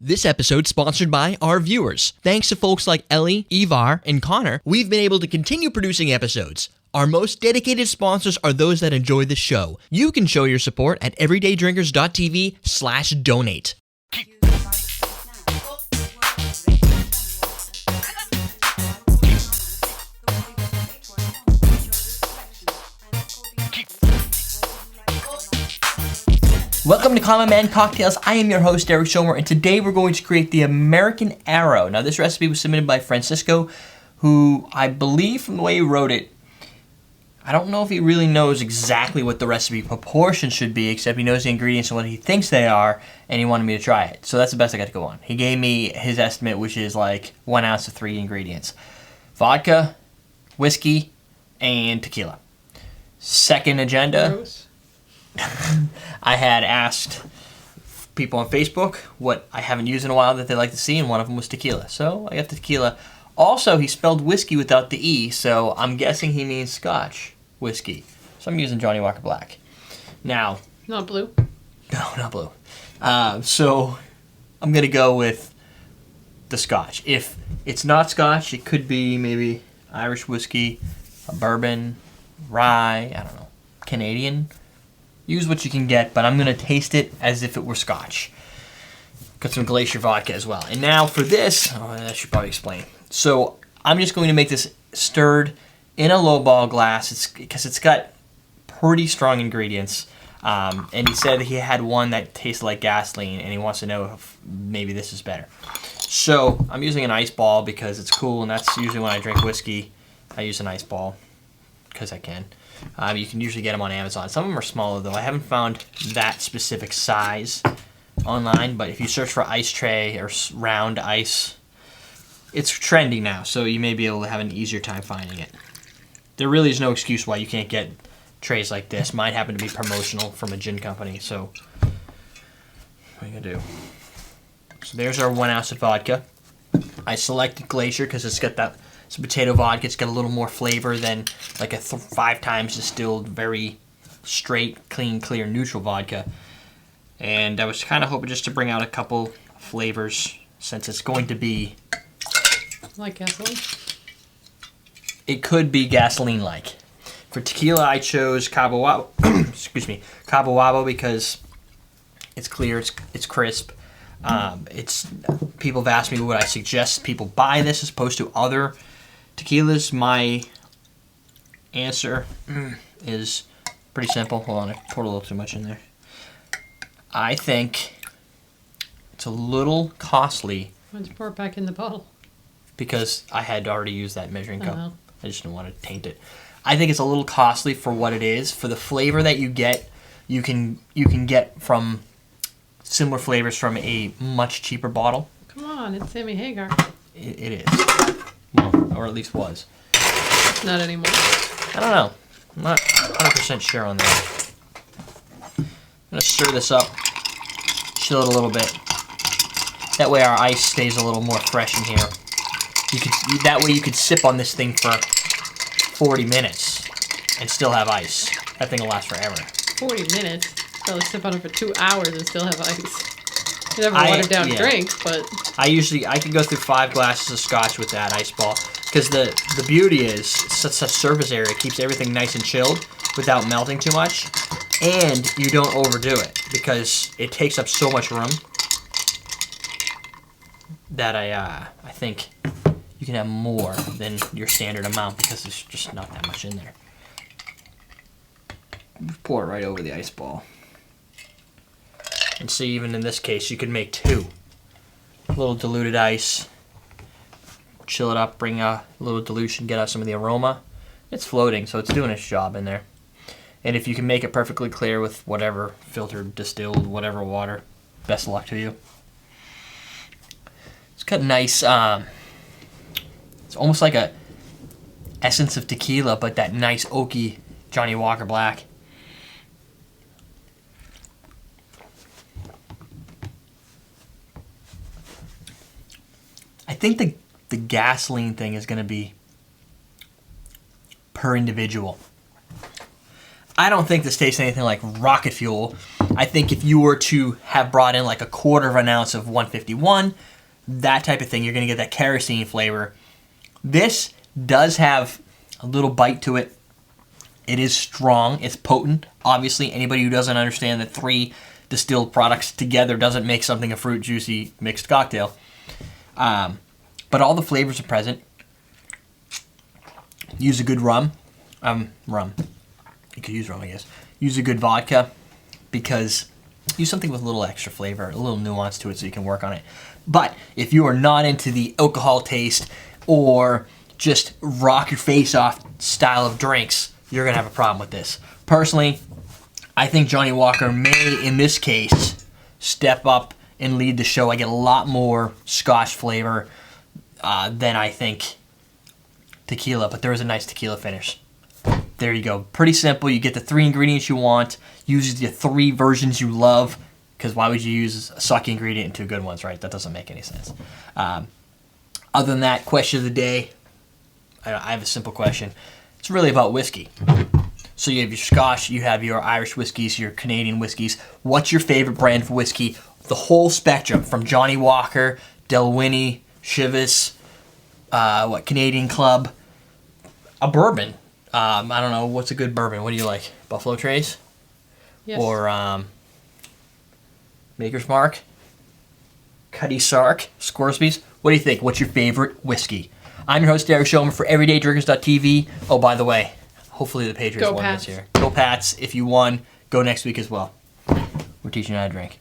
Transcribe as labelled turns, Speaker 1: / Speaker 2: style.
Speaker 1: This episode sponsored by our viewers. Thanks to folks like Ellie, Ivar, and Connor, we've been able to continue producing episodes. Our most dedicated sponsors are those that enjoy the show. You can show your support at everydaydrinkers.tv/donate. Welcome to Common Man Cocktails. I am your host, Eric Schomer, and today we're going to create the American Arrow. Now, this recipe was submitted by Francisco, who I believe from the way he wrote it, I don't know if he really knows exactly what the recipe proportion should be, except he knows the ingredients and what he thinks they are, and he wanted me to try it. So that's the best I got to go on. He gave me his estimate, which is like 1 ounce of 3 ingredients. Vodka, whiskey, and tequila. Second agenda.
Speaker 2: Gross.
Speaker 1: I had asked people on Facebook what I haven't used in a while that they like to see, and one of them was tequila. So I got the tequila. Also, he spelled whiskey without the E, so I'm guessing he means Scotch whiskey. So I'm using Johnny Walker Black. Now...
Speaker 2: Not blue?
Speaker 1: No, not blue. So I'm going to go with the Scotch. If it's not Scotch, it could be maybe Irish whiskey, a bourbon, rye, I don't know, Canadian. Use what you can get, but I'm going to taste it as if it were Scotch. Got some Glacier vodka as well. And now for this, I should probably explain. So I'm just going to make this stirred in a lowball glass because it's got pretty strong ingredients. And he said he had one that tasted like gasoline, and he wants to know if maybe this is better. So I'm using an ice ball because it's cool, and that's usually when I drink whiskey. I use an ice ball because I can. You can usually get them on Amazon. Some of them are smaller, though. I haven't found that specific size online, but if you search for ice tray or round ice, it's trendy now, so you may be able to have an easier time finding it. There really is no excuse why you can't get trays like this. Mine happen to be promotional from a gin company, so what are you going to do? So there's our 1 ounce of vodka. I selected Glacier because it's got that... It's potato vodka. It's got a little more flavor than like a 5 times distilled, very straight, clean, clear, neutral vodka. And I was kind of hoping just to bring out a couple flavors since it's going to be...
Speaker 2: Like gasoline?
Speaker 1: It could be gasoline-like. For tequila, I chose Cabo Wabo. Excuse me, Cabo Wabo because it's clear, it's crisp. People have asked me would I suggest people buy this as opposed to other tequilas. My answer is pretty simple. Hold on, I poured a little too much in there. I think it's a little costly.
Speaker 2: Why'd you pour it back in the bottle?
Speaker 1: Because I had already used that measuring cup.
Speaker 2: Oh.
Speaker 1: I just didn't want to taint it. I think it's a little costly for what it is. For the flavor that you get, you can get from similar flavors from a much cheaper bottle.
Speaker 2: Come on, it's Sammy Hagar.
Speaker 1: It is. Well, or at least was.
Speaker 2: Not anymore.
Speaker 1: I don't know. I'm not 100% sure on that. I'm going to stir this up, chill it a little bit. That way our ice stays a little more fresh in here. That way you could sip on this thing for 40 minutes and still have ice. That thing will last forever.
Speaker 2: 40 minutes? Probably sip on it for 2 hours and still have ice. You never watered down drink, but... I
Speaker 1: can go through 5 glasses of scotch with that ice ball. Because the beauty is, such surface area keeps everything nice and chilled without melting too much. And you don't overdo it because it takes up so much room that I think you can have more than your standard amount because there's just not that much in there. Pour it right over the ice ball. And see, even in this case, you could make 2. A little diluted ice. Chill it up, bring a little dilution, get out some of the aroma. It's floating, so it's doing its job in there. And if you can make it perfectly clear with whatever filtered, distilled, whatever water, best of luck to you. It's got nice, it's almost like a essence of tequila, but that nice oaky Johnny Walker Black. I think the gasoline thing is going to be per individual. I don't think this tastes anything like rocket fuel. I think if you were to have brought in like a quarter of an ounce of 151, that type of thing, you're going to get that kerosene flavor. This does have a little bite to it. It is strong. It's potent. Obviously, anybody who doesn't understand that 3 distilled products together doesn't make something a fruit juicy mixed cocktail. But all the flavors are present. Use a good rum. Rum. You could use rum, I guess. Use a good vodka, because use something with a little extra flavor, a little nuance to it so you can work on it. But if you are not into the alcohol taste or just rock your face off style of drinks, you're going to have a problem with this. Personally, I think Johnny Walker may, in this case, step up and lead the show. I get a lot more Scotch flavor than I think tequila, but there is a nice tequila finish. There you go. Pretty simple. You get the 3 ingredients you want. Use the 3 versions you love, because why would you use a sucky ingredient and 2 good ones, right? That doesn't make any sense. Other than that, question of the day, I have a simple question. It's really about whiskey. So you have your Scotch, you have your Irish whiskeys, your Canadian whiskeys. What's your favorite brand for whiskey? The whole spectrum, from Johnny Walker, Delwynny, Chivas, Canadian Club, a bourbon. I don't know, what's a good bourbon? What do you like? Buffalo Trace?
Speaker 2: Yes.
Speaker 1: Or Maker's Mark? Cuddy Sark? Scoresby's? What do you think? What's your favorite whiskey? I'm your host, Derek Shulman for EverydayDrinkers.tv. Oh, by the way, hopefully the Patriots won this year. Go Pats. If you won, go next week as well. We're teaching you how to drink.